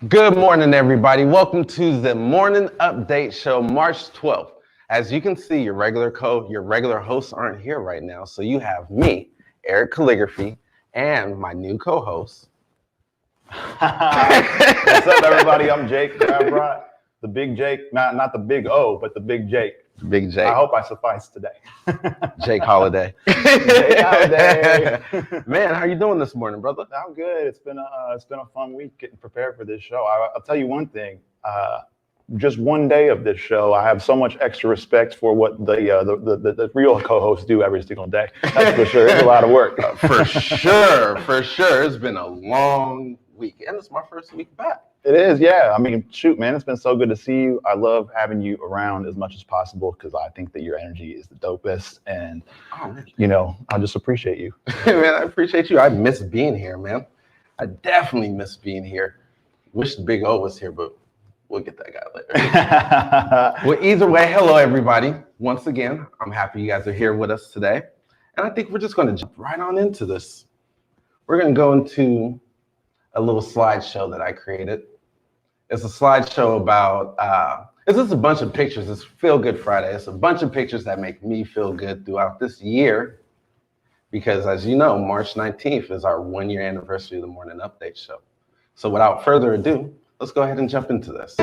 Good morning, everybody. Welcome to the morning update show, March 12th. As you can see, your regular hosts aren't here right now. So you have me, Eric Calligraphy, and my new co-host. What's up, everybody? I'm Jake. I brought the big Jake, not the big O, but the big Jake. Big Jake. I hope I suffice today. Jake Holiday. Jake Holiday. Man, how you doing this morning, brother? I'm good. It's been a fun week getting prepared for this show. I'll tell you one thing. Just one day of this show, I have so much extra respect for what the real co-hosts do every single day. That's for sure. It's a lot of work. For sure. It's been a long week, and it's my first week back. It is, yeah. I mean, shoot, man, it's been so good to see you. I love having you around as much as possible because I think that your energy is the dopest, and I just appreciate you. Man, I appreciate you. I miss being here, man. I definitely miss being here. Wish the Big O was here, but we'll get that guy later. Well, either way, hello, everybody. Once again, I'm happy you guys are here with us today. And I think we're just going to jump right on into this. We're going to go into a little slideshow that I created. It's a slideshow about, it's just a bunch of pictures. It's Feel Good Friday. It's a bunch of pictures that make me feel good throughout this year. Because as you know, March 19th is our 1-year anniversary of the Morning Update Show. So without further ado, let's go ahead and jump into this.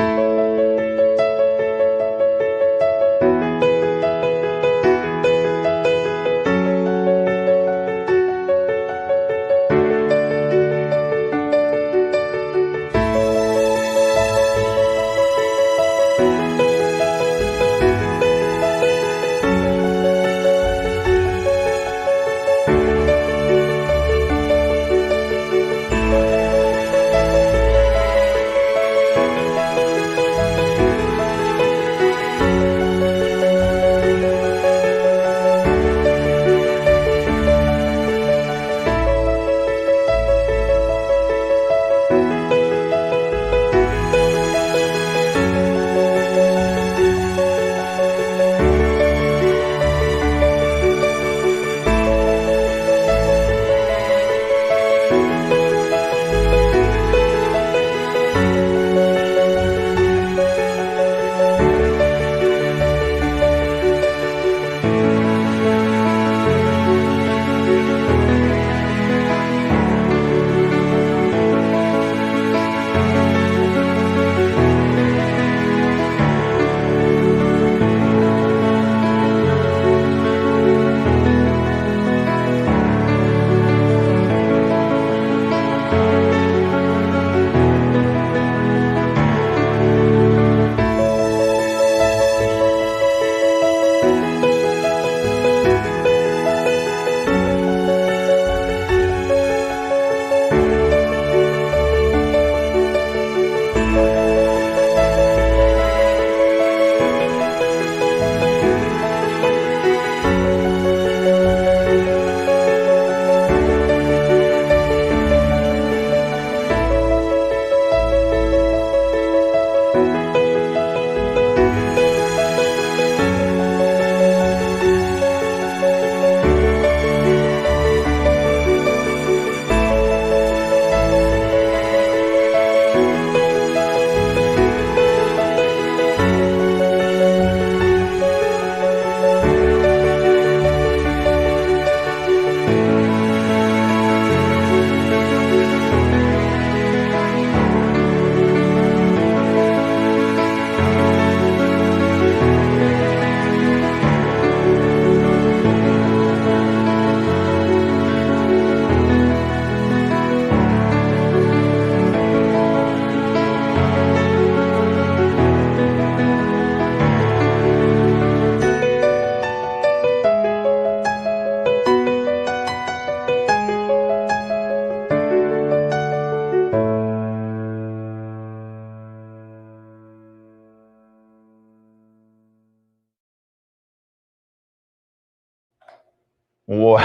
Well,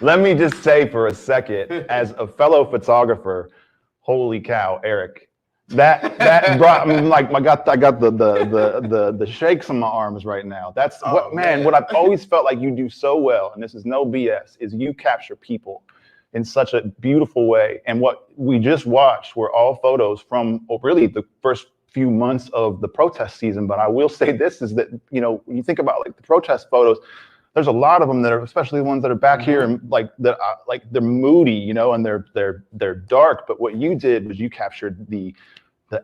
let me just say for a second, as a fellow photographer, holy cow, Eric, that brought me like I got the shakes on my arms right now. That's what I've always felt like you do so well, and this is no BS, is you capture people. in such a beautiful way. And what we just watched were all photos from really the first few months of the protest season. But I will say this is that, you know, when you think about like the protest photos, there's a lot of them that are, especially the ones that are back here, and like they're moody, you know, and they're dark. But what you did was you captured the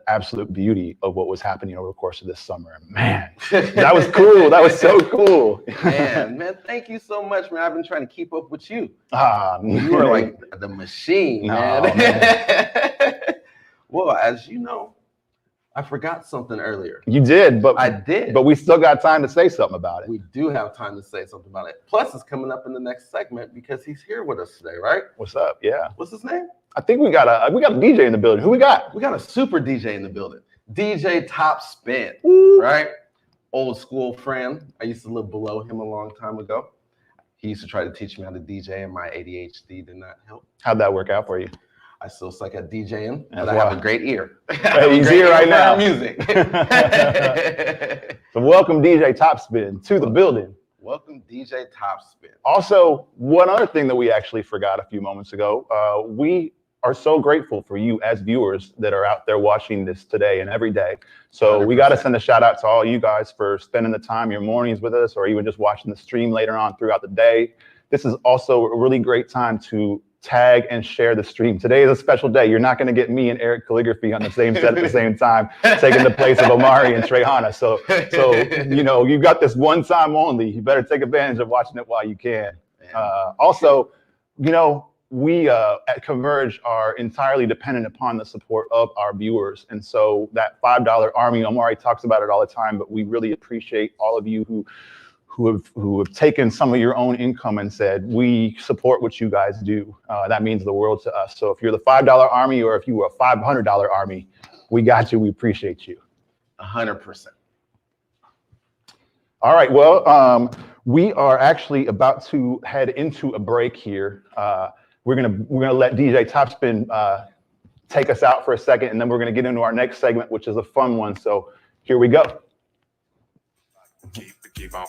absolute beauty of what was happening over the course of this summer. Man, that was cool. That was so cool. Man, thank you so much, man. I've been trying to keep up with you. You were like the machine, man. Well, as you know, I forgot something earlier. You did, but I did. But we still got time to say something about it. We do have time to say something about it. Plus, it's coming up in the next segment because he's here with us today, right? What's up? Yeah. What's his name? I think we got a DJ in the building. Who we got? We got a super DJ in the building. DJ Top Spin, right? Old school friend. I used to live below him a long time ago. He used to try to teach me how to DJ, and my ADHD did not help. How'd that work out for you? I still suck at DJing, but That's I have a great ear. He's here right now. Music. So welcome DJ Top Spin to the building. Welcome DJ Top Spin. Also, one other thing that we actually forgot a few moments ago, we are so grateful for you as viewers that are out there watching this today and every day. So 100%. We got to send a shout out to all you guys for spending the time, your mornings with us, or even just watching the stream later on throughout the day. This is also a really great time to tag and share the stream. Today is a special day. You're not going to get me and Eric Calligraphy on the same set at the same time, taking the place of Omari and Treyhana. So you know, you got this one time only. You better take advantage of watching it while you can. Also, you know, we at Converge are entirely dependent upon the support of our viewers. And so that $5 army, Omari talks about it all the time, but we really appreciate all of you who have taken some of your own income and said, we support what you guys do. That means the world to us. So if you're the $5 army, or if you were a $500 army, we got you. We appreciate you. 100%. All right. Well, we are actually about to head into a break here. We're gonna let DJ Topspin take us out for a second, and then we're gonna get into our next segment, which is a fun one. So here we go. Keep on.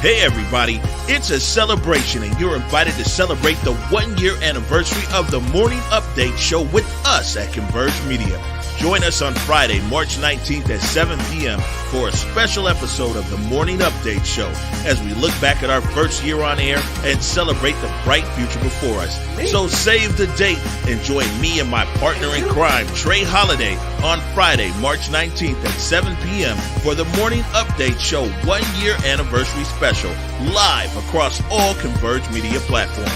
Hey everybody, it's a celebration and you're invited to celebrate the 1-year anniversary of the Morning Update Show with us at Converge Media. Join us on Friday, March 19th at 7 p.m. for a special episode of the Morning Update Show as we look back at our first year on air and celebrate the bright future before us. So save the date and join me and my partner in crime, Trey Holiday, on Friday, March 19th at 7 p.m. for the Morning Update Show 1-year anniversary special, live across all Converge Media platforms.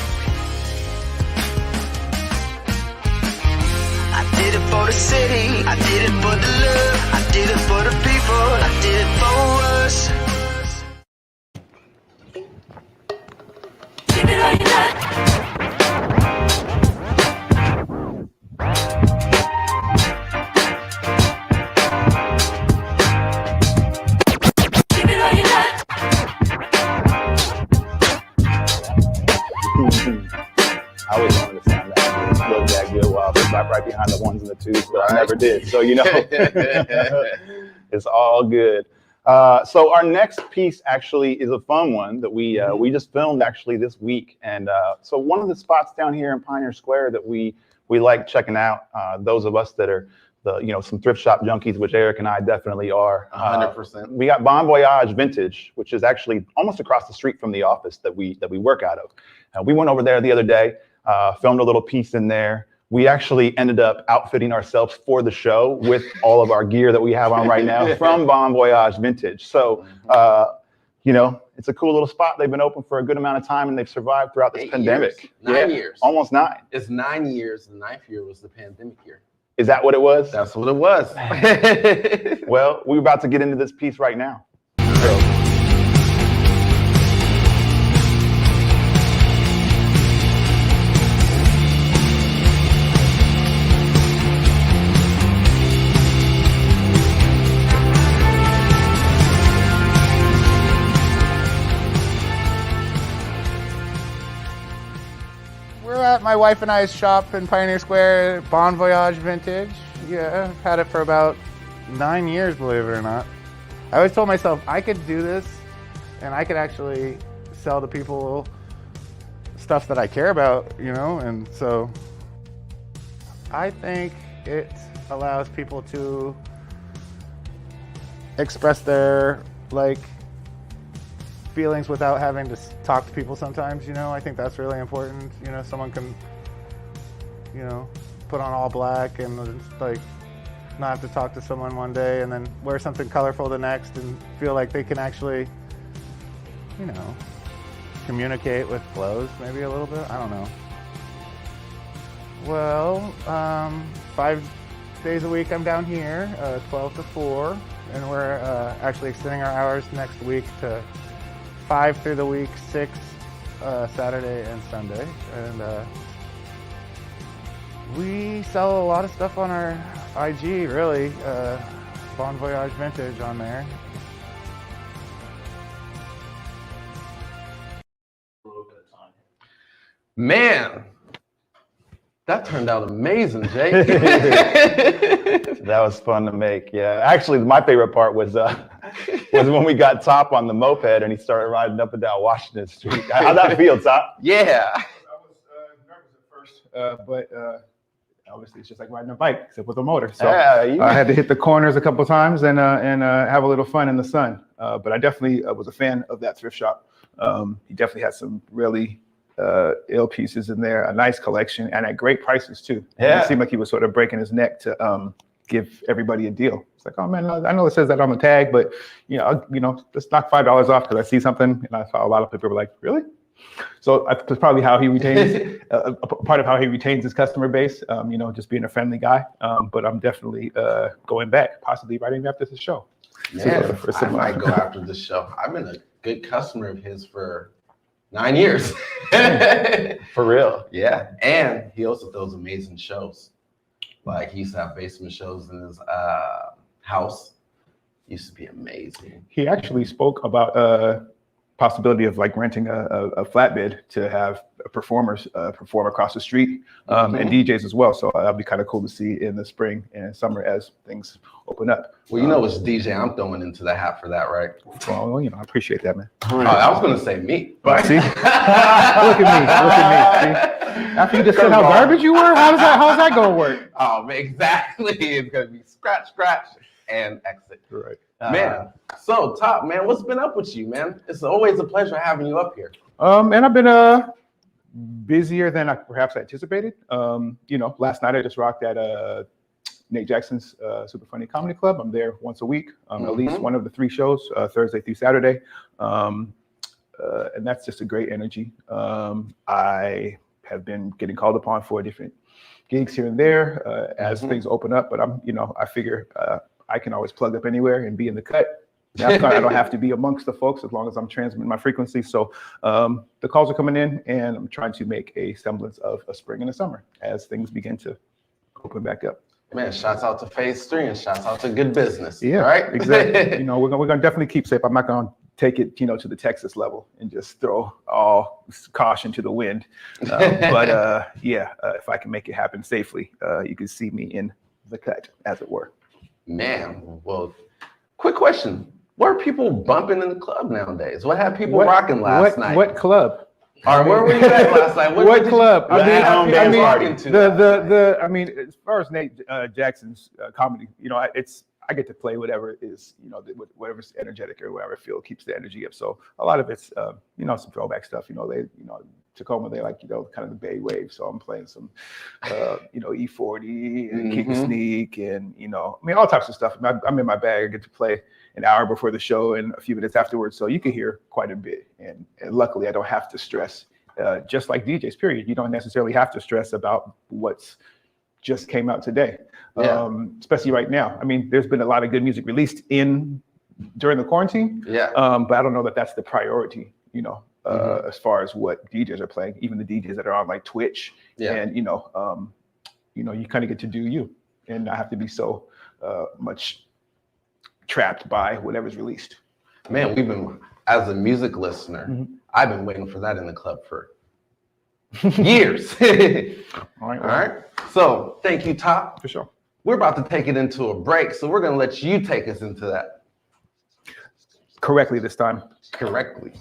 I did it for the city, I did it for the love, I did it for the people, I did it for us. Give it all you got. Give it all you got. I always wanted to sound that look that good while I was right behind the ones and the twos, but I never did. So, you know, it's all good. So our next piece actually is a fun one that we just filmed actually this week. And so one of the spots down here in Pioneer Square that we like checking out, those of us that are some thrift shop junkies, which Eric and I definitely are. 100%. We got Bon Voyage Vintage, which is actually almost across the street from the office that we work out of. We went over there the other day, filmed a little piece in there. We actually ended up outfitting ourselves for the show with all of our gear that we have on right now from Bon Voyage Vintage. So, it's a cool little spot. They've been open for a good amount of time and they've survived throughout this pandemic. 9 years. Almost 9. It's 9 years. The 9th year was the pandemic year. Is that what it was? That's what it was. Well, we're about to get into this piece right now. So. we're at my wife and I's shop in Pioneer Square, Bon Voyage Vintage. Yeah, I've had it for about 9 years, believe it or not. I always told myself I could do this and I could actually sell to people stuff that I care about, you know, and so I think it allows people to express their like feelings without having to talk to people sometimes, you know. I think that's really important. You know, someone can, you know, put on all black and like not have to talk to someone one day and then wear something colorful the next and feel like they can actually, you know, communicate with clothes maybe a little bit. I don't know. Well, 5 days a week I'm down here, 12 to 4, and we're actually extending our hours next week to 5 through the week, 6 Saturday and Sunday. And we sell a lot of stuff on our IG, really. Bon Voyage Vintage on there. Man, that turned out amazing, Jay. That was fun to make. Yeah, actually, my favorite part was when we got Top on the moped and he started riding up and down Washington Street. How'd that feel, Top? Yeah. I was nervous at first, but obviously it's just like riding a bike, except with a motor. So Yeah, I had to hit the corners a couple times and have a little fun in the sun. But I definitely was a fan of that thrift shop. He definitely had some really ill pieces in there, a nice collection, and at great prices too. Yeah. It seemed like he was sort of breaking his neck to give everybody a deal. It's like, oh man, I know it says that on the tag, but let's knock $5 off because I see something, and I saw a lot of people were like, really? So that's probably how he retains a part of how he retains his customer base. Just being a friendly guy. But I'm definitely going back, possibly right after the show. Man, I might go after the show. I've been a good customer of his for 9 years. For real. Yeah, and he also does amazing shows. Like he used to have basement shows in his house. Used to be amazing. He actually spoke about possibility of like renting a flatbed to have performers perform across the street and DJs as well. So that'd be kind of cool to see in the spring and summer as things open up. Well, it's DJ I'm throwing into the hat for that, right? Well, I appreciate that, man. I was gonna say me, but See, look at me. See? After you just said how garbage you were, how's that gonna work? Oh, exactly. It's gonna be scratch, and exit. Right. Man, so Top, man, what's been up with you, man? It's always a pleasure having you up here. And I've been busier than I perhaps anticipated. Last night I just rocked at Nate Jackson's Super Funny Comedy Club. I'm there once a week, at least one of the 3 shows, Thursday through Saturday. And that's just a great energy. I have been getting called upon for different gigs here and there as things open up, but I figure I can always plug up anywhere and be in the cut. I don't have to be amongst the folks as long as I'm transmitting my frequency. So the calls are coming in, and I'm trying to make a semblance of a spring and a summer as things begin to open back up. Man, shouts out to Phase 3 and shouts out to good business. Yeah, right? Exactly. We're gonna definitely keep safe. I'm not gonna take it, to the Texas level and just throw all caution to the wind. But if I can make it happen safely, you can see me in the cut, as it were. Man, well, quick question. What are people bumping in the club nowadays? What had people rocking last night? What club? Or where were you at last night? What club? I mean, as far as Nate Jackson's comedy, I get to play whatever is, whatever's energetic or whatever feel keeps the energy up. So a lot of it's, some throwback stuff. Tacoma, they like, kind of the Bay Wave. So I'm playing some, E40 and Kick and Sneak and, all types of stuff. I'm in my bag. I get to play an hour before the show and a few minutes afterwards. So you can hear quite a bit. And luckily, I don't have to stress, just like DJs, period. You don't necessarily have to stress about what's just came out today, especially right now. I mean, there's been a lot of good music released during the quarantine. But I don't know that that's the priority, as far as what DJs are playing, even the DJs that are on like Twitch. And, you kind of get to do you and not have to be so much trapped by whatever's released. Man, as a music listener, I've been waiting for that in the club for Years. All right. All right. So thank you, Top. For sure. We're about to take it into a break, so we're going to let you take us into that Correctly this time. correctly.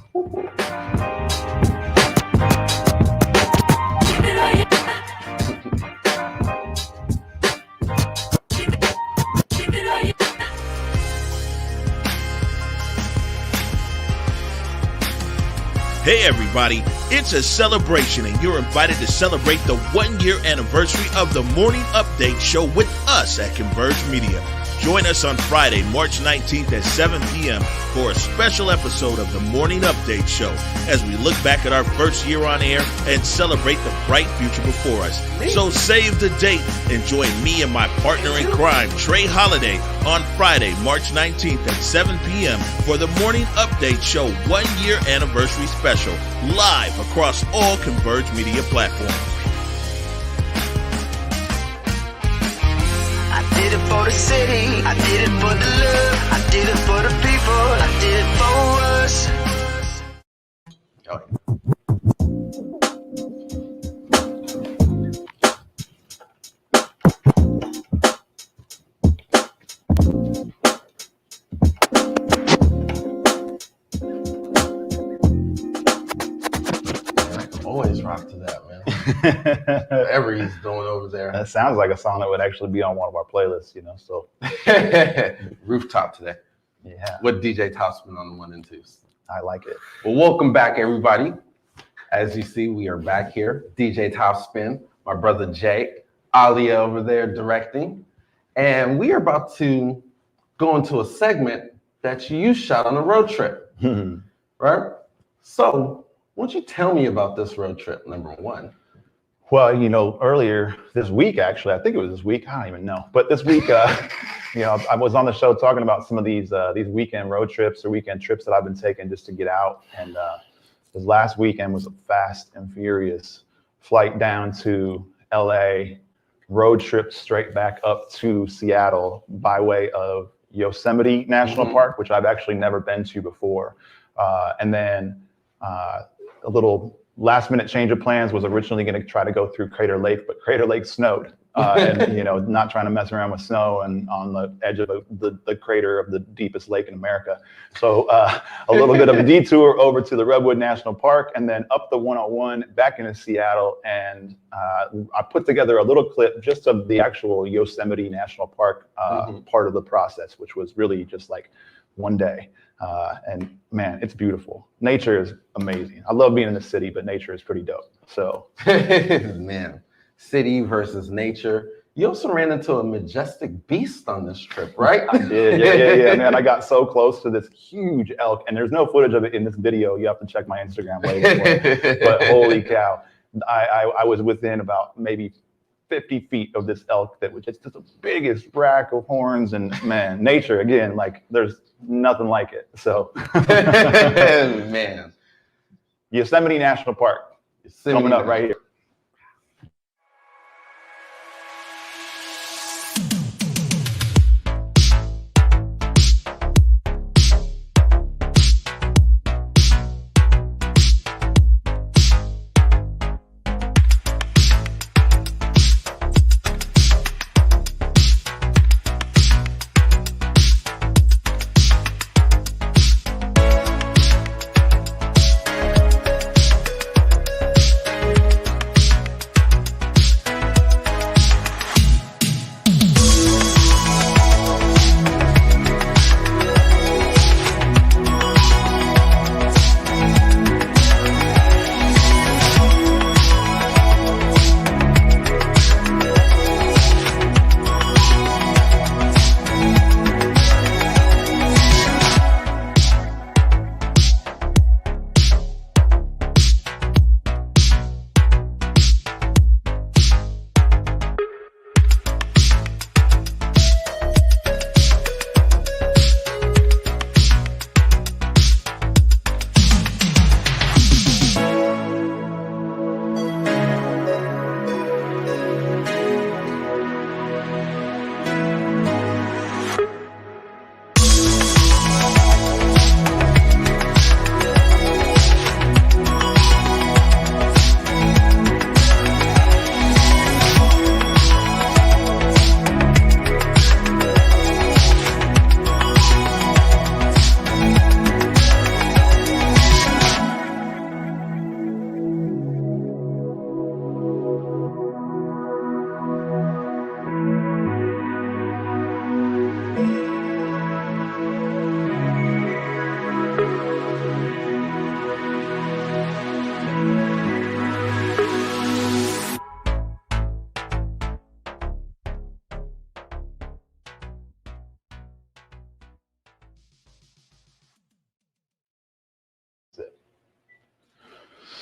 Hey everybody, it's a celebration and you're invited to celebrate the 1-year anniversary of the Morning Update show with us at Converge Media. Join us on Friday, March 19th at 7 p.m. for a special episode of the Morning Update show as we look back at our first year on air and celebrate the bright future before us. So save the date and join me and my partner in crime, Trey Holiday, on Friday, March 19th at 7 p.m. for the Morning Update show 1-year anniversary special, live across all Converge Media platforms. I did it for the city, I did it for the love, I did it for the people, I did it for us. I can always rock to that, man. Whatever he's doing over there. That sounds like a song that would actually be on one of our playlists, you know. So Rooftop today. yeah, With DJ Topspin on the 1 and 2s. I like it. Well, welcome back, everybody. As you see, we are back here. DJ Topspin, my brother Jake, Alia over there directing. And we are about to go into a segment that you shot on a road trip, right? So, why don't you tell me about this road trip, number one? Well, you know, earlier this week, actually, I think it was this week. I don't even know. But this week, you know, I was on the show talking about some of these weekend road trips or weekend trips that I've been taking just to get out. And this last weekend was a fast and furious flight down to LA, road trip straight back up to Seattle by way of Yosemite National Park, which I've actually never been to before. And then a little last minute change of plans. Was originally going to try to go through Crater Lake, but Crater Lake snowed, and you know, not trying to mess around with snow and on the edge of the crater of the deepest lake in America. So a little bit of a detour over to the Redwood National Park, and then up the 101 back into Seattle. And I put together a little clip just of the actual Yosemite National Park part of the process, which was really just like one day. And man, it's beautiful. Nature is amazing. I love being in the city, but nature is pretty dope. So Man, city versus nature. You also ran into a majestic beast on this trip, right? I did. Yeah. Man, I got so close to this huge elk, and there's no footage of it in this video. You have to check my Instagram later for it. But holy cow, I was within about maybe 50 feet of this elk that was just the biggest rack of horns. And man, nature, again, like there's nothing like it. So Man, Yosemite National Park coming up right here.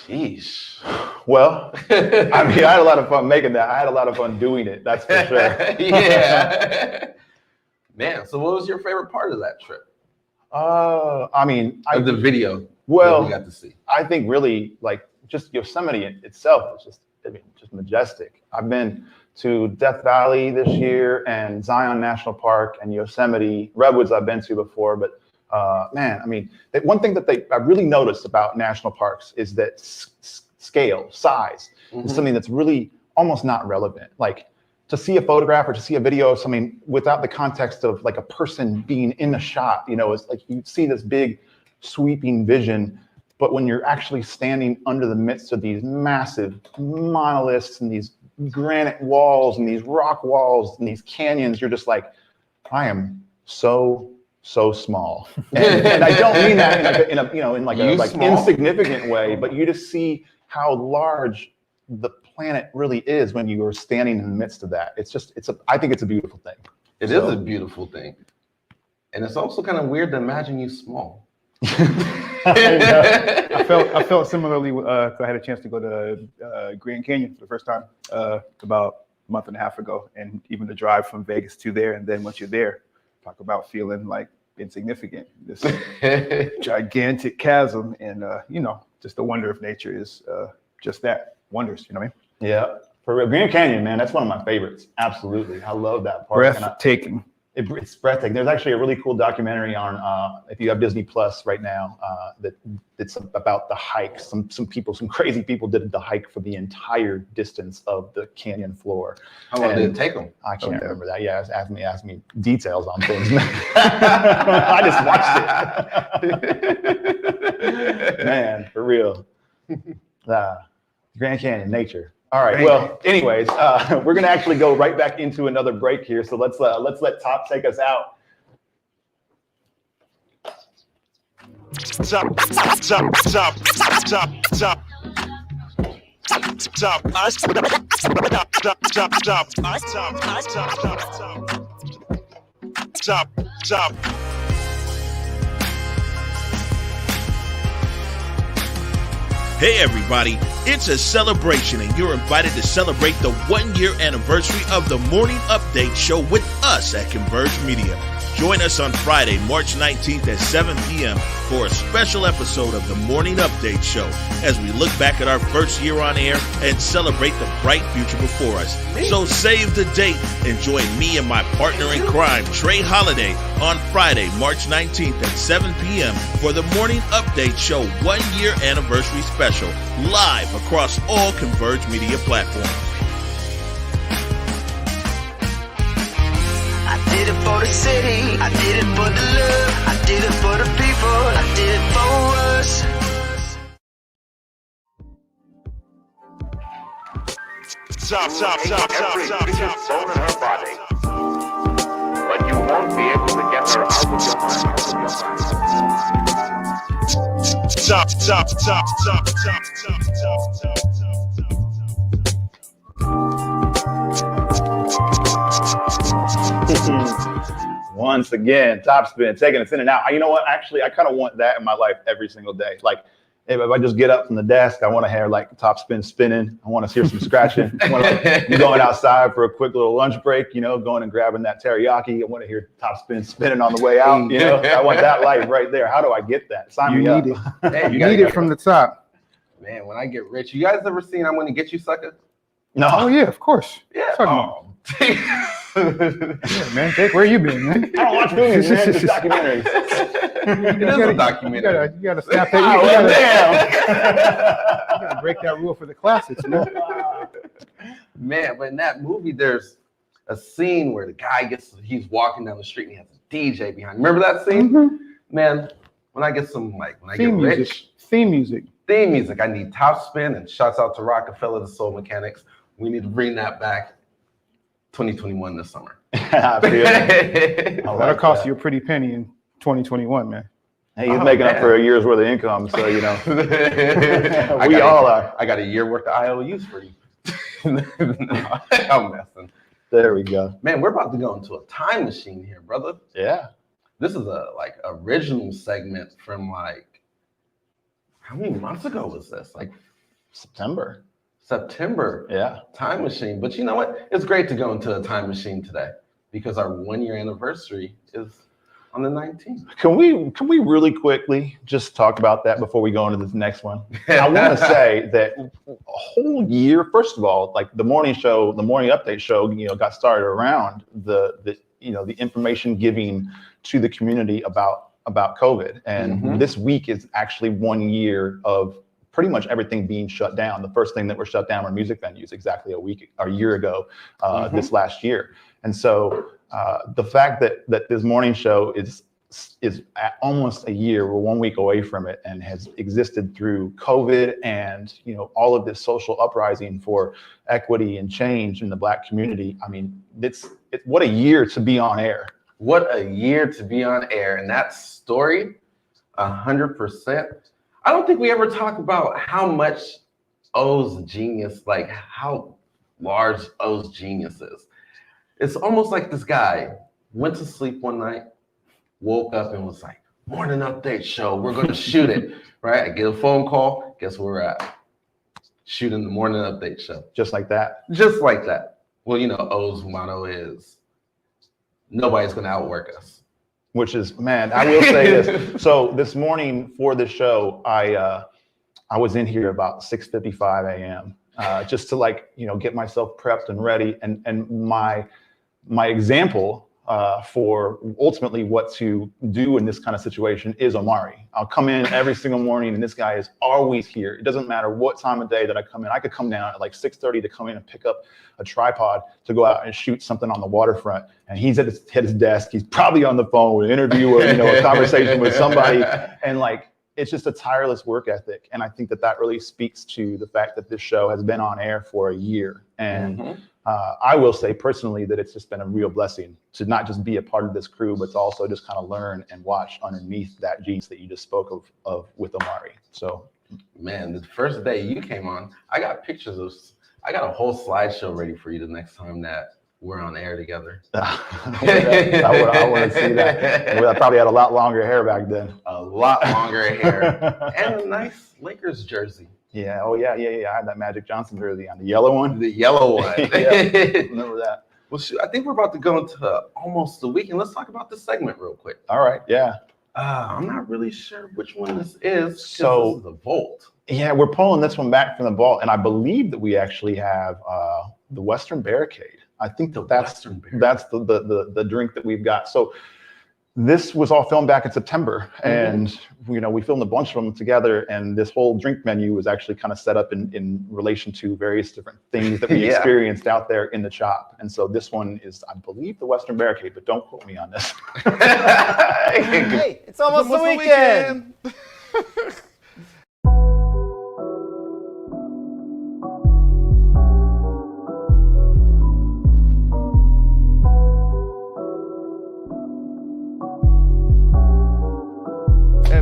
Sheesh. Well, I mean, I had a lot of fun making that. I had a lot of fun doing it. That's for sure. Yeah. Man, so what was your favorite part of that trip? I mean, Of the video that well, we got to see. I think really like just Yosemite itself is just, I mean, just majestic. I've been to Death Valley this year and Zion National Park and Yosemite. Redwoods I've been to before, but man, I mean, one thing that I really noticed about national parks is that scale, size is something that's really almost not relevant. Like to see a photograph or to see a video of something without the context of like a person being in the shot, you know, it's like you see this big sweeping vision, but when you're actually standing under the midst of these massive monoliths and these granite walls and these rock walls and these canyons, you're just like, I am so small. And I don't mean that in a insignificant way, but you just see how large the planet really is when you are standing in the midst of that. I think it's a beautiful thing. It is a beautiful thing. And it's also kind of weird to imagine you small. I felt similarly. I had a chance to go to Grand Canyon for the first time about a month and a half ago, and even the drive from Vegas to there, and then once you're there, talk about feeling like insignificant. This gigantic chasm, and you know, just the wonder of nature is just that, wonders. You know what I mean? Yeah, for real. Grand Canyon, man, that's one of my favorites. Absolutely, I love that park. Breathtaking. It's breathtaking. There's actually a really cool documentary on, if you have Disney Plus right now, that it's about the hike. Some crazy people did the hike for the entire distance of the canyon floor. How long did it take them? I can't remember that. Yeah, ask me details on things. I just watched it. Man, for real. Grand Canyon, nature. All right. Well, anyways, we're gonna actually go right back into another break here. So let's let Top take us out. Top. Hey everybody, it's a celebration and you're invited to celebrate the 1-year anniversary of the Morning Update show with us at Converge Media. Join us on Friday, March 19th at 7 p.m. for a special episode of the Morning Update show as we look back at our first year on air and celebrate the bright future before us. So save the date and join me and my partner in crime, Trey Holiday, on Friday, March 19th at 7 p.m. for the Morning Update show 1-year anniversary special, live across all Converge Media platforms. I did it for the city, I did it for the love, I did it for the people, I did it for us. Top. Soul in her body, but you won't be able to get her out of your mind. Once again, Topspin taking us in and out. You know what? Actually, I kind of want that in my life every single day. Like, if I just get up from the desk, I want to hear like Topspin spinning. I want to hear some scratching. I want to be going outside for a quick little lunch break, you know, going and grabbing that teriyaki. I want to hear Topspin spinning on the way out. You know, I want that life right there. How do I get that? Sign me up. Hey, You need it from the top. Man, when I get rich, you guys ever seen I'm Gonna Get You, Sucker? No. Oh yeah, of course. Yeah. Yeah, man, Jake, where you been, man? I don't watch movies, man. Just documentaries. It is a documentary. You gotta snap that. Damn. You gotta break that rule for the classics, man. Man, but in that movie, there's a scene where the guy he's walking down the street and he has a DJ behind him. Remember that scene? Mm-hmm. Man, when I get some, like, when I Theme get music. rich, Theme music. I need Topspin, and shouts out to Rockefeller, the Soul Mechanics. We need to bring that back 2021 this summer. I feel it. That'll cost you a pretty penny in 2021, man. Hey, he's making up for a year's worth of income, so you know. We all are. I got a year worth of IOUs for you. No, I'm messing. There we go. Man, we're about to go into a time machine here, brother. Yeah. This is a original segment from how many months ago was this? Like September. September. Yeah. Time machine. But you know what? It's great to go into a time machine today because our 1-year anniversary is on the 19th. Can we really quickly just talk about that before we go into this next one? I want to say that a whole year, first of all, like the morning update show, got started around the information giving to the community about COVID. And this week is actually 1 year of pretty much everything being shut down. The first thing that were shut down were music venues exactly a year ago, this last year. And so the fact that this morning show is at almost a year, we're 1 week away from it, and has existed through COVID and all of this social uprising for equity and change in the Black community. I mean, it's what a year to be on air. What a year to be on air. And that story, 100%. I don't think we ever talk about how much O's genius, like how large O's genius is. It's almost like this guy went to sleep one night, woke up and was like, morning update show, we're going to shoot it, right? I get a phone call, guess where we're at? Shooting the morning update show. Just like that. Just like that. Well, O's motto is, nobody's going to outwork us. Which is, man, I will say this. So this morning for the show, I was in here about 6:55 a.m. Just to get myself prepped and ready. And my example for ultimately what to do in this kind of situation is Omari. I'll come in every single morning and this guy is always here. It doesn't matter what time of day that I come in. I could come down at like 6:30 to come in and pick up a tripod to go out and shoot something on the waterfront. And he's at his desk. He's probably on the phone with an interview or a conversation with somebody. And it's just a tireless work ethic. And I think that really speaks to the fact that this show has been on air for a year. And I will say personally that it's just been a real blessing to not just be a part of this crew, but to also just kind of learn and watch underneath that genius that you just spoke of with Omari. So, man, the first day you came on, I got a whole slideshow ready for you the next time that we're on air together. I want to see that. I probably had a lot longer hair back then. A lot longer hair and a nice Lakers jersey. Yeah. Oh, yeah. I had that Magic Johnson jersey on, the yellow one. The yellow one. Remember that. Well, shoot, I think we're about to go into almost a week, and let's talk about this segment real quick. All right. Yeah. I'm not really sure which one this is. So this is the Vault. Yeah, we're pulling this one back from the vault, and I believe that we actually have the Western Barricade. I think that's the drink that we've got. So this was all filmed back in September, and we filmed a bunch of them together, and this whole drink menu was actually kind of set up in relation to various different things that we experienced out there in the shop. And so this one is, I believe, the Western Barricade, but don't quote me on this. Hey, it's almost the weekend.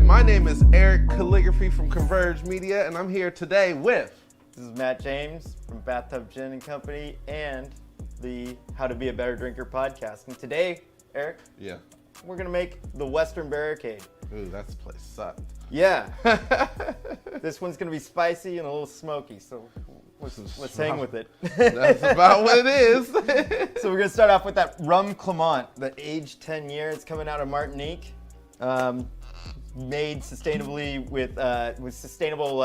My name is Eric Calligraphy from Converge Media, and I'm here today with... This is Matt James from Bathtub Gin and Company and the How to Be a Better Drinker podcast. And today, Eric, we're going to make the Western Barricade. Ooh, that place sucked. Yeah. This one's going to be spicy and a little smoky, so let's hang with it. That's about what it is. So we're going to start off with that Rum Clement, the aged 10 years coming out of Martinique. Made sustainably with sustainable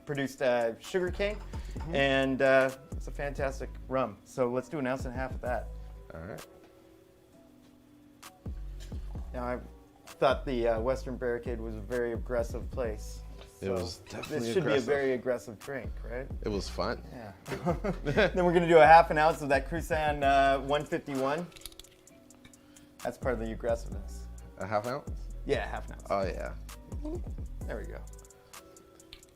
produced sugar cane, and it's a fantastic rum. So let's do 1.5 ounces of that. All right. Now I thought the Western Barricade was a very aggressive place. It was definitely This should aggressive. be a very aggressive drink, right? It was fun. Yeah. Then we're gonna do 1/2 ounce of that Cruzan 151. That's part of the aggressiveness. A 1/2 ounce? Yeah, 1/2 ounce. Oh, yeah. There we go.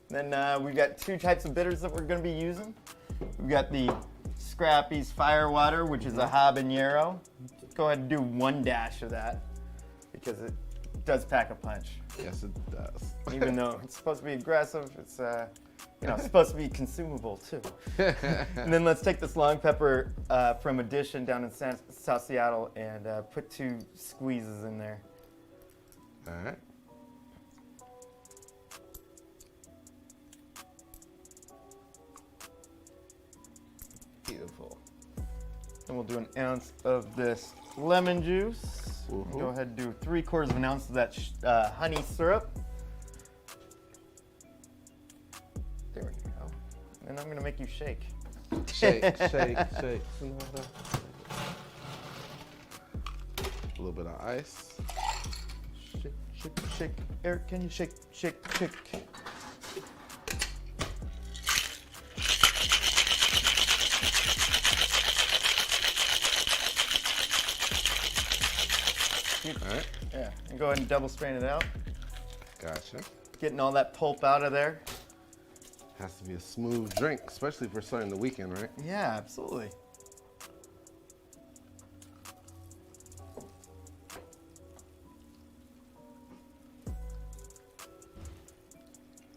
Then we've got 2 types of bitters that we're going to be using. We've got the Scrappy's Firewater, which is a habanero. Go ahead and do 1 dash of that because it does pack a punch. Yes, it does. Even though it's supposed to be aggressive, it's supposed to be consumable too. And then let's take this long pepper from Addition down in South Seattle and put 2 squeezes in there. All right. Beautiful. And we'll do an ounce of this lemon juice. Go ahead and do 3/4 of an ounce of that honey syrup. There we go. And I'm gonna make you shake. Shake. A little bit of ice. Shake. Eric, can you shake? All right. Yeah, and go ahead and double strain it out. Gotcha. Getting all that pulp out of there. Has to be a smooth drink, especially for starting the weekend, right? Yeah, absolutely.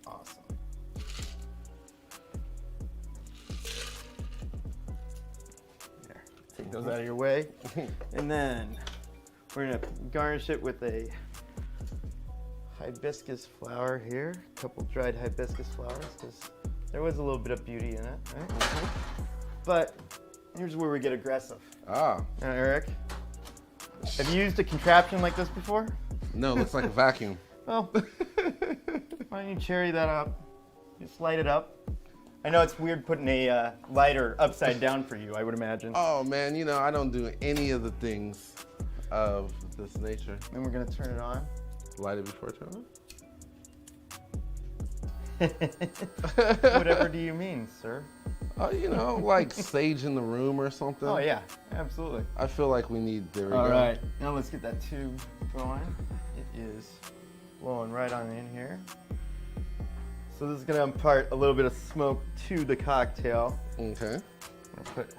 Awesome. There, take those out of your way. And then we're gonna garnish it with a hibiscus flower here. A couple dried hibiscus flowers, because there was a little bit of beauty in it, right? But here's where we get aggressive. Ah. Now, Eric, have you used a contraption like this before? No, looks like a vacuum. Well, why don't you cherry that up? Just light it up. I know it's weird putting a lighter upside down for you, I would imagine. Oh man, you know, I don't do any of the things of this nature. And we're gonna turn it on. Light it before turn on? Whatever do you mean, sir? Oh, you know, like sage in the room or something. Oh yeah, absolutely. I feel like we need, there we go. All right, now let's get that tube going. It is blowing right on in here. So this is gonna impart a little bit of smoke to the cocktail. Okay. I'm gonna put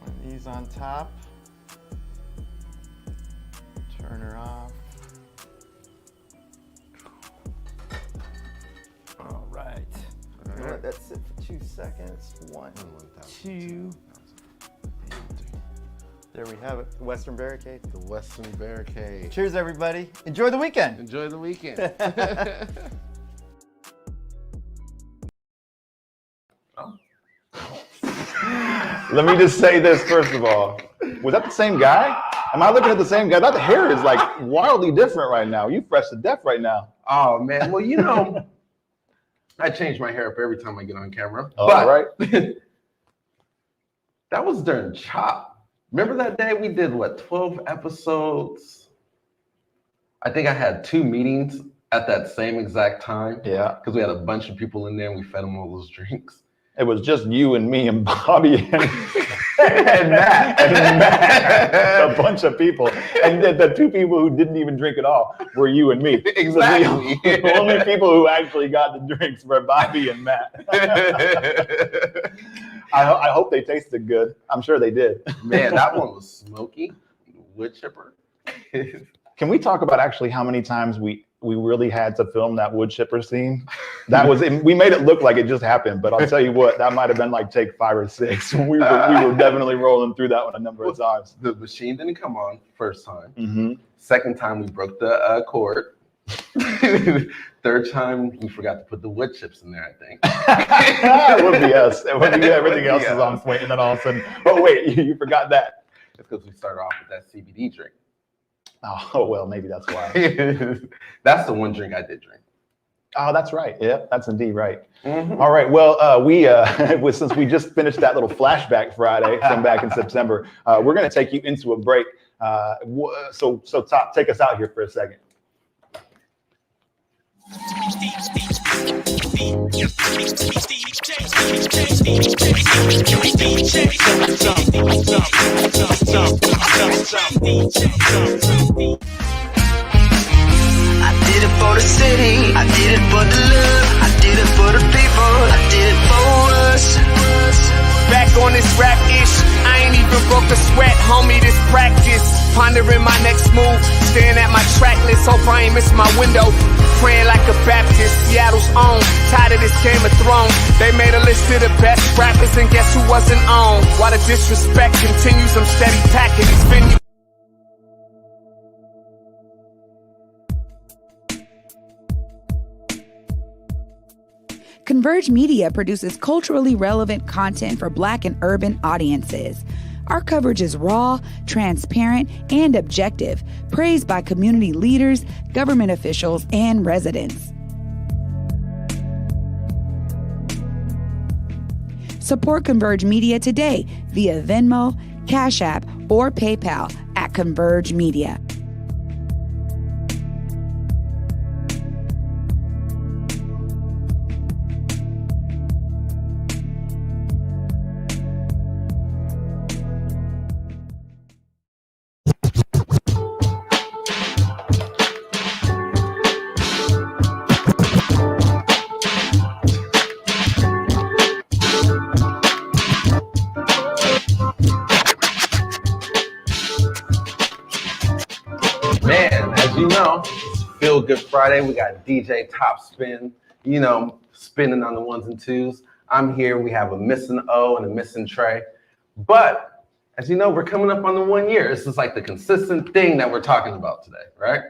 one of these on top. Turn her off. All right. I'm gonna let that sit for 2 seconds. 1, 2. There we have it. The Western Barricade. The Western Barricade. Cheers, everybody. Enjoy the weekend. Enjoy the weekend. Let me just say this first of all. Was that the same guy? Am I looking at the same guy? That the hair is like wildly different right now. You fresh to death right now. Oh man, well you know, I change my hair up every time I get on camera. All right. That was during Chop. Remember that day we did what, 12 episodes? I think I had 2 meetings at that same exact time. Yeah. Because we had a bunch of people in there and we fed them all those drinks. It was just you and me and Bobby and Matt. A bunch of people. And the 2 people who didn't even drink at all were you and me. Exactly. The only people who actually got the drinks were Bobby and Matt. I hope they tasted good. I'm sure they did. Man, that one was smoky. Wood chipper. Can we talk about actually how many times we really had to film that wood chipper scene? That was, we made it look like it just happened, but I'll tell you what, that might have been like take 5 or 6. We were definitely rolling through that one a number of times. The machine didn't come on first time. Mm-hmm. Second time we broke the cord. Third time we forgot to put the wood chips in there, I think. It would be us. It would be everything else is on point, and then all of a sudden, oh wait, you forgot that. It's because we started off with that CBD drink. Oh well, maybe that's why. That's the one drink I did drink. Oh, that's right. Yeah, that's indeed right. Mm-hmm. All right. Well, we since we just finished that little flashback Friday from back in September, we're going to take you into a break. So Top, take us out here for a second. I did it for the city, I did it for the love, I did it for the people, I did it for us. Back on this rap ish, I ain't even broke a sweat, homie, this practice. Pondering my next move, staring at my track list, hope I ain't miss my window. Praying like a Baptist, Seattle's own. Tired of this Game of Thrones. They made a list of the best rappers, and guess who wasn't on? While the disrespect continues, I'm steady packing these venues. Converge Media produces culturally relevant content for Black and urban audiences. Our coverage is raw, transparent, and objective, praised by community leaders, government officials, and residents. Support Converge Media today via Venmo, Cash App, or PayPal at Converge Media. Man, as you know, it's Feel Good Friday. We got DJ Top Spin, spinning on the ones and twos. I'm here. We have a missing O and a missing Trey. But as you know, we're coming up on the 1 year. This is like the consistent thing that we're talking about today, right?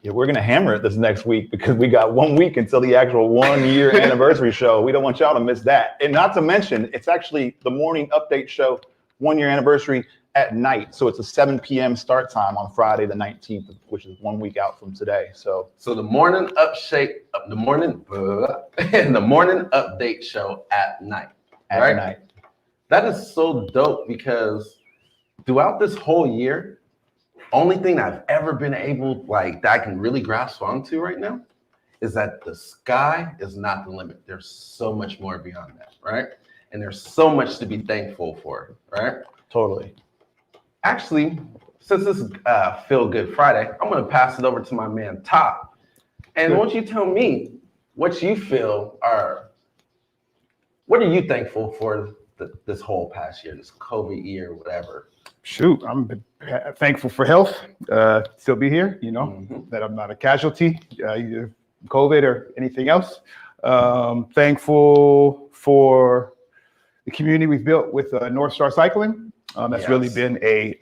Yeah, we're gonna hammer it this next week because we got 1 week until the actual 1 year anniversary show. We don't want y'all to miss that. And not to mention, it's actually the morning update show, 1 year anniversary at night. So it's a 7 p.m. start time on Friday the 19th, which is 1 week out from today. So the morning the morning update show at night. At night. That is so dope because throughout this whole year, only thing I've ever been able, that I can really grasp onto right now is that the sky is not the limit. There's so much more beyond that, right? And there's so much to be thankful for, right? Totally. Actually, since this is Feel Good Friday, I'm going to pass it over to my man, Top. And won't you tell me what you feel what are you thankful for this whole past year, this COVID year, whatever? Shoot, I'm thankful for health, still be here, that I'm not a casualty, either COVID or anything else. Thankful for the community we've built with North Star Cycling. That's really been a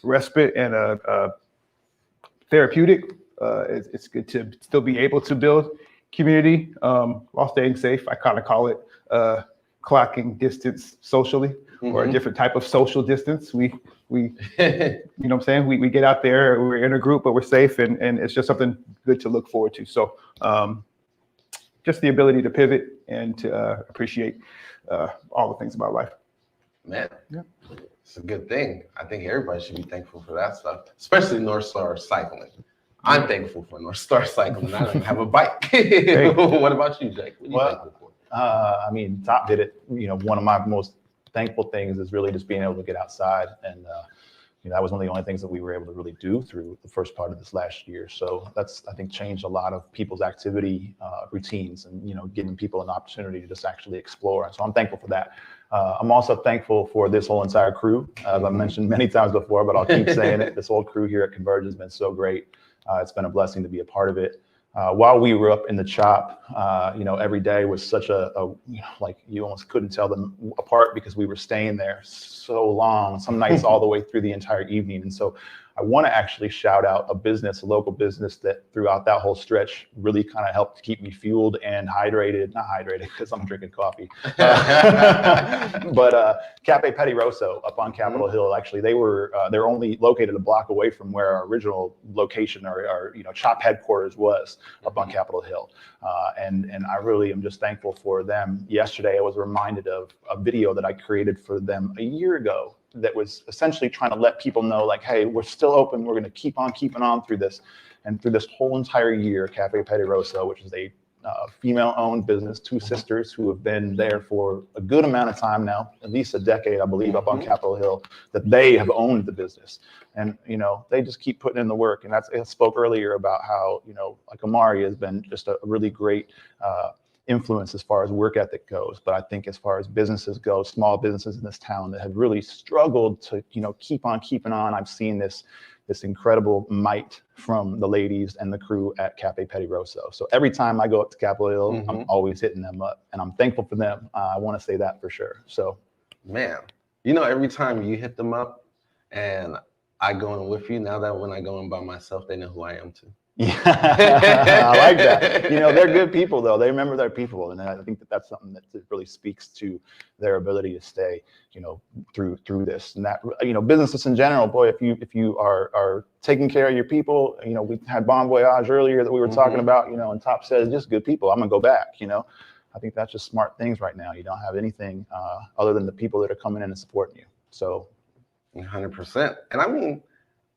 respite and a therapeutic. It's good to still be able to build community while staying safe. I kind of call it clocking distance socially, or a different type of social distance. We you know what I'm saying? We get out there, we're in a group, but we're safe, and it's just something good to look forward to. So just the ability to pivot and to appreciate all the things about life. Man, it's a good thing. I think everybody should be thankful for that stuff, especially North Star Cycling. I'm thankful for North Star Cycling. I don't have a bike. What about you, Jake? What are you thankful for? Top did it. One of my most thankful things is really just being able to get outside, and that was one of the only things that we were able to really do through the first part of this last year. So that's, I think, changed a lot of people's activity routines, and giving people an opportunity to just actually explore. And so I'm thankful for that. I'm also thankful for this whole entire crew. As I've mentioned many times before, but I'll keep saying it. This whole crew here at Converge has been so great. It's been a blessing to be a part of it. While we were up in the chop, every day was such you almost couldn't tell them apart because we were staying there so long, some nights all the way through the entire evening. And so I want to actually shout out a local business that throughout that whole stretch really kind of helped keep me fueled and hydrated, not hydrated because I'm drinking coffee, but Cafe Petty Rosso up on Capitol Hill. Actually, they're only located a block away from where our original location, our Chop headquarters was, up on Capitol Hill. And I really am just thankful for them. Yesterday, I was reminded of a video that I created for them a year ago that was essentially trying to let people know, hey, we're still open. We're going to keep on keeping on through this. And through this whole entire year, Cafe Petty Rosso, which is a female-owned business, two sisters who have been there for a good amount of time now, at least a decade, I believe, up on Capitol Hill, that they have owned the business. And, they just keep putting in the work. And I spoke earlier about how, Amari has been just a really great influence as far as work ethic goes. But I think as far as businesses go, small businesses in this town that have really struggled to, keep on keeping on, I've seen this incredible might from the ladies and the crew at Cafe Petty Rosso. So every time I go up to Capitol Hill, I'm always hitting them up, and I'm thankful for them. I want to say that for sure. So, man, every time you hit them up and I go in with you, now that when I go in by myself, they know who I am too. Yeah, I like that. You know, they're good people though. They remember their people, and I think that that's something that really speaks to their ability to stay, you know, through this. And that, you know, businesses in general, boy, if you are taking care of your people, you know, we had Bon Voyage earlier that we were talking about, you know, and Top says just good people. I'm gonna go back, you know. I think that's just smart things right now. You don't have anything other than the people that are coming in and supporting you. So, 100%. And I mean,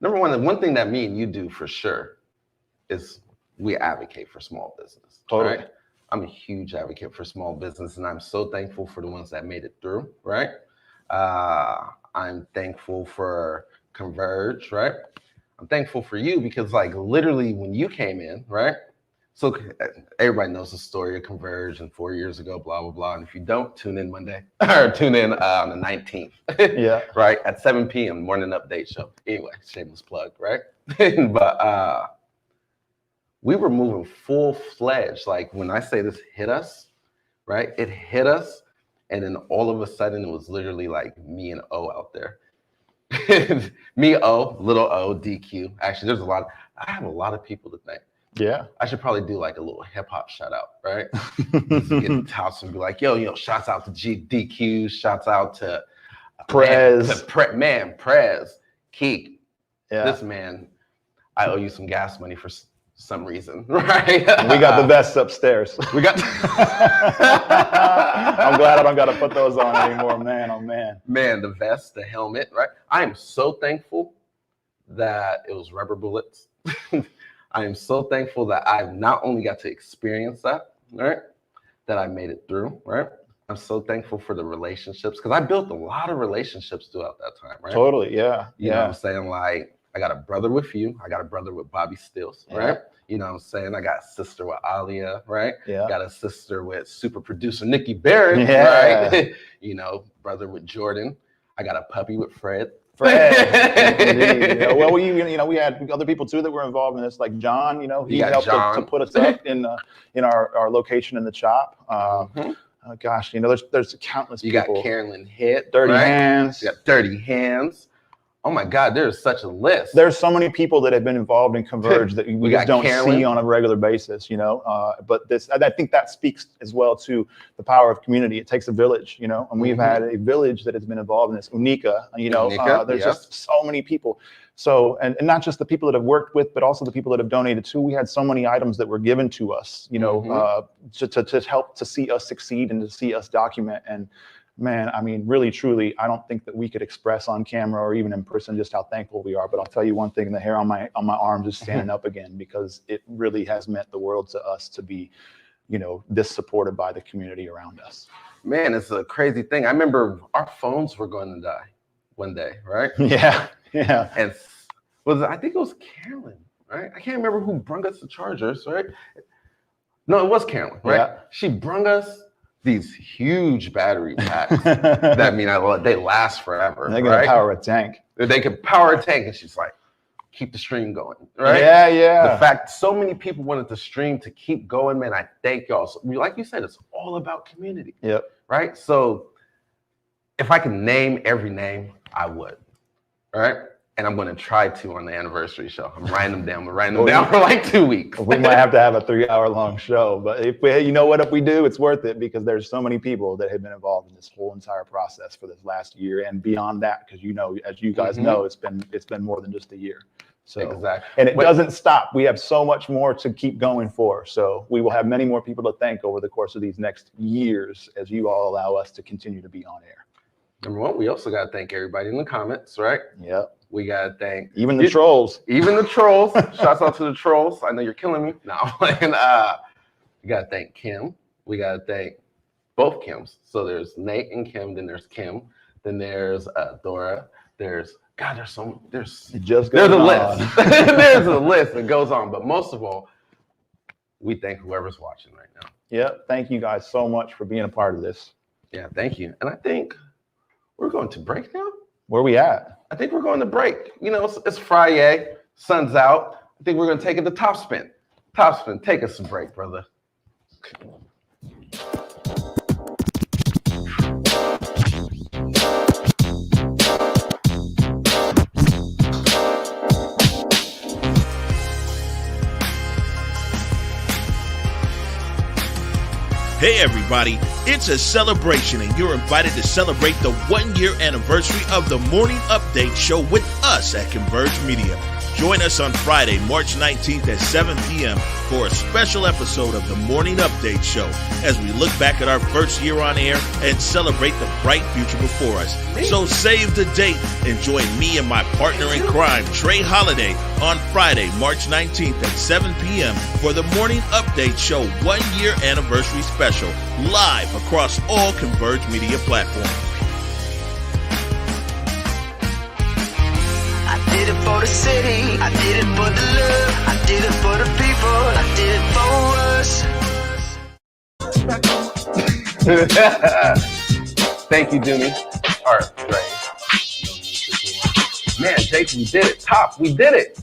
number one, the one thing that me and you do for sure is we advocate for small business. Totally. Right? I'm a huge advocate for small business, and I'm so thankful for the ones that made it through, right? I'm thankful for Converge, right? I'm thankful for you because, like, literally when you came in, right? So everybody knows the story of Converge and 4 years ago, blah, blah, blah. And if you don't, tune in Monday or tune in on the 19th. Yeah. Right? At 7 p.m. morning update show. Anyway, shameless plug, right? But we were moving full-fledged. Like when I say this hit us, right? It hit us. And then all of a sudden it was literally like me and O out there. Me, O, little O, DQ. Actually, I have a lot of people to thank. Yeah. I should probably do like a little hip hop shout out, right? Just get in the house and be like, yo, you know, shouts out to DQ, shouts out to Prez. Prez, Keek. Yeah. This man, I owe you some gas money for some reason, right? We got the vests upstairs. We got. I'm glad I don't got to put those on anymore, man. Oh man. Man, the vest, the helmet, right? I am so thankful that it was rubber bullets. I am so thankful that I've not only got to experience that, right? That I made it through, right? I'm so thankful for the relationships because I built a lot of relationships throughout that time, right? Totally, yeah. You know what I'm saying? Like, I got a brother with you. I got a brother with Bobby Stills, right? You know what I'm saying? I got a sister with Alia, right? Yeah. Got a sister with super producer Nikki Barrett, right? You know, brother with Jordan. I got a puppy with Fred. Indeed. Yeah. Well, we had other people too that were involved in this, like John. You know, he helped to put us up in our location in the shop. Gosh, you know, there's countless people. You got Carolyn Hitt, Dirty Hands. You got Dirty Hands. Oh my God, there's such a list. There's so many people that have been involved in Converge that we just don't see on a regular basis, you know. But I think that speaks as well to the power of community. It takes a village, you know, and we've had a village that has been involved in this. Unica, you know, there's just so many people. So, and not just the people that have worked with, but also the people that have donated too. We had so many items that were given to us, you know, to help to see us succeed and to see us document. And man, I mean, really, truly, I don't think that we could express on camera or even in person just how thankful we are. But I'll tell you one thing, the hair on my arms is standing up again because it really has meant the world to us to be, you know, this supported by the community around us. Man, it's a crazy thing. I remember our phones were going to die one day, right? Yeah, yeah. And I think it was Carolyn, right? I can't remember who brung us the chargers, right? No, it was Carolyn, right? Yeah. She brung us these huge battery packs that they last forever. They're gonna power a tank. They could power a tank, and she's like, keep the stream going, right? Yeah, yeah. The fact so many people wanted the stream to keep going, man, I thank y'all. So, like you said, it's all about community. Yep. Right? So if I can name every name, I would. All right? And I'm going to try to on the anniversary show. I'm writing them down. We're writing them down for like 2 weeks. We might have to have a 3-hour-long show, but if you know what, if we do, it's worth it because there's so many people that have been involved in this whole entire process for this last year and beyond that. Because you know, as you guys know, it's been more than just a year. So exactly, and it doesn't stop. We have so much more to keep going for. So we will have many more people to thank over the course of these next years as you all allow us to continue to be on air. Number one, we also got to thank everybody in the comments, right? Yep. We got to thank even the trolls. Even the trolls. Shouts out to the trolls. I know you're killing me. No, and we got to thank Kim. We got to thank both Kims. So there's Nate and Kim. Then there's Kim. Then there's Dora. There's there's a list. There's a list that goes on. But most of all, we thank whoever's watching right now. Yep. Thank you guys so much for being a part of this. Yeah, thank you. And I think we're going to break now. Where are we at? I think we're going to break. You know, it's Friday, sun's out. I think we're going to take it to Top Spin. Top Spin, take us a break, brother. Hey everybody, it's a celebration and you're invited to celebrate the 1-year anniversary of the Morning Update show with us at Converge Media. Join us on Friday, March 19th at 7 p.m. for a special episode of the Morning Update show as we look back at our first year on air and celebrate the bright future before us. So save the date and join me and my partner in crime, Trey Holiday, on Friday, March 19th at 7 p.m. for the Morning Update show 1-year anniversary special, live across all Converge Media platforms. I did it for the city, I did it for the love, I did it for the people, I did it for us. Thank you, Doomy. All right, man, Jake, we did it. Top, we did it.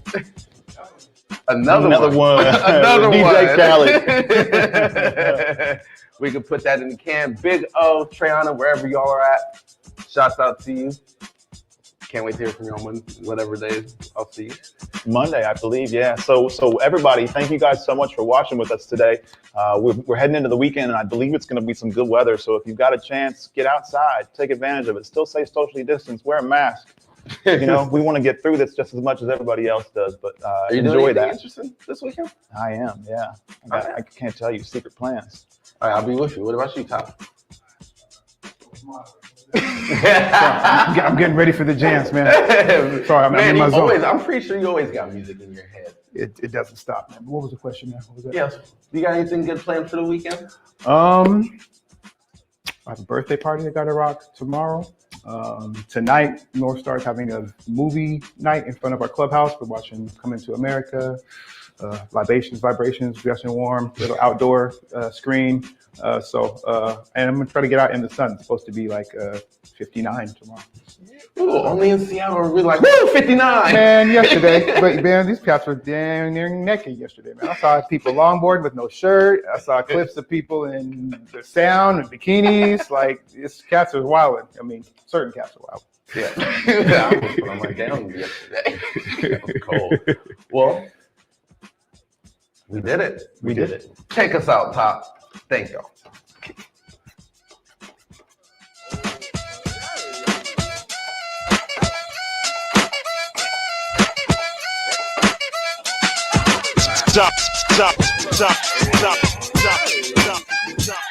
Another one. Another DJ Khaled. We can put that in the can. Big O, Treyana, wherever y'all are at. Shouts out to you. Can't wait to hear from you on whatever day I'll see you. Monday, I believe, yeah. So everybody, thank you guys so much for watching with us today. We're heading into the weekend, and I believe it's going to be some good weather. So if you've got a chance, get outside, take advantage of it. Still stay socially distanced, wear a mask. You know, we want to get through this just as much as everybody else does, but Are you enjoy doing that. anything interesting this weekend? I am, yeah. I can't tell you secret plans. All right, I'll be with you. What about you, Top? I'm getting ready for the jams, man. Sorry, I'm in my zone. I'm pretty sure you always got music in your head. It doesn't stop, man. What was the question, man? What was that? Yes. You got anything good planned for the weekend? I have a birthday party I got to rock tomorrow. Tonight, North Star is having a movie night in front of our clubhouse. We're watching Coming to America, Libations, Vibrations, Dressing Warm, little outdoor screen. And I'm going to try to get out in the sun. It's supposed to be like 59 tomorrow. Ooh, only in Seattle, we're like, woo, 59! Man, yesterday, but man, these cats were damn near naked yesterday, man. I saw people longboard with no shirt. I saw clips of people in the sound and bikinis. Like, these cats are wilding. I mean, certain cats are wild. Yeah. I was put on my gown yesterday. It was cold. Well, we did it. We did it. Take us out, Top. Thank y'all. Stop, stop, stop, stop, stop, stop, stop.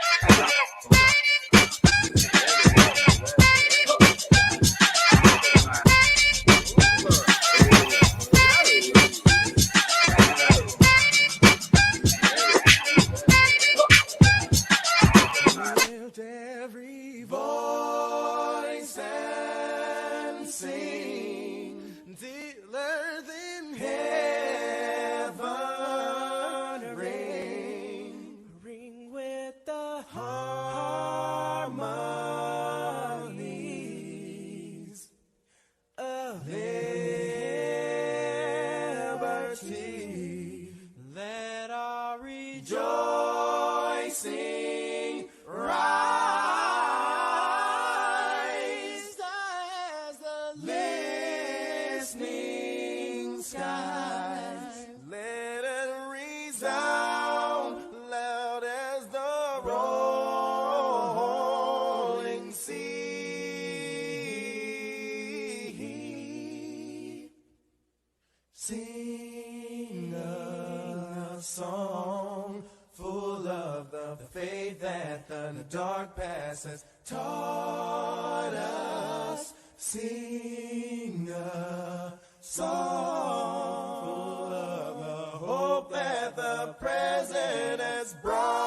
Every voice and sing till earth in heaven ring with the harmonies of liberty. Let our rejoicing rise as the listening skies. Let it resound loud as the rolling sea. Sing a song full of the faith that the dark past has taught us. Sing a song full of the hope that the present has brought.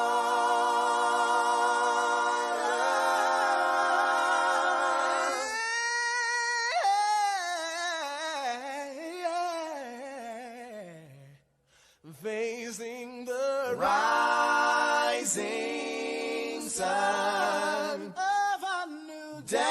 Facing the rising sun of a new day.